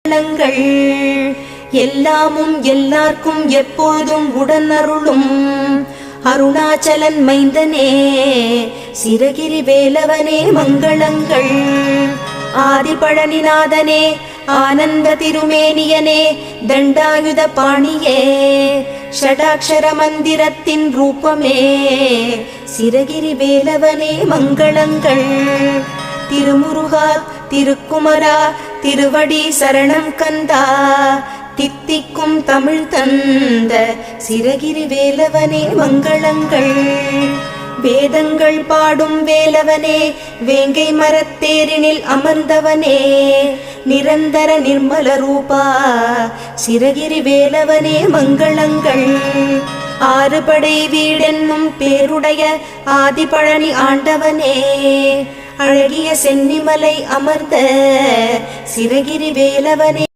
மங்களங்கள் எல்லாமும் எல்லார்க்கும் எப்போதும் உடனருளும் அருணாச்சலன் மைந்தனே சிரகிரி வேலவனே மங்களங்கள். ஆதிபழனிநாதனே ஆனந்த திருமேனியனே தண்டாயுத பாணியே ஷடாக்ஷர மந்திரத்தின் ரூபமே சிரகிரி வேலவனே மங்களங்கள். திருமுருகா திருக்குமரா திருவடி சரணம் கந்தா தித்திக்கும் தமிழ் தந்த சிரகிரி வேலவனே மங்களங்கள். வேதங்கள் பாடும் வேலவனே வேங்கை மரத்தேரினில் அமர்ந்தவனே நிரந்தர நிர்மல ரூபா சிரகிரி வேலவனே மங்களங்கள். ஆறுபடை வீடென்னும் பேருடைய ஆதிபழனி ஆண்டவனே அழகிய சென்னிமலை அமர்ந்த சிரகிரி வேலவனே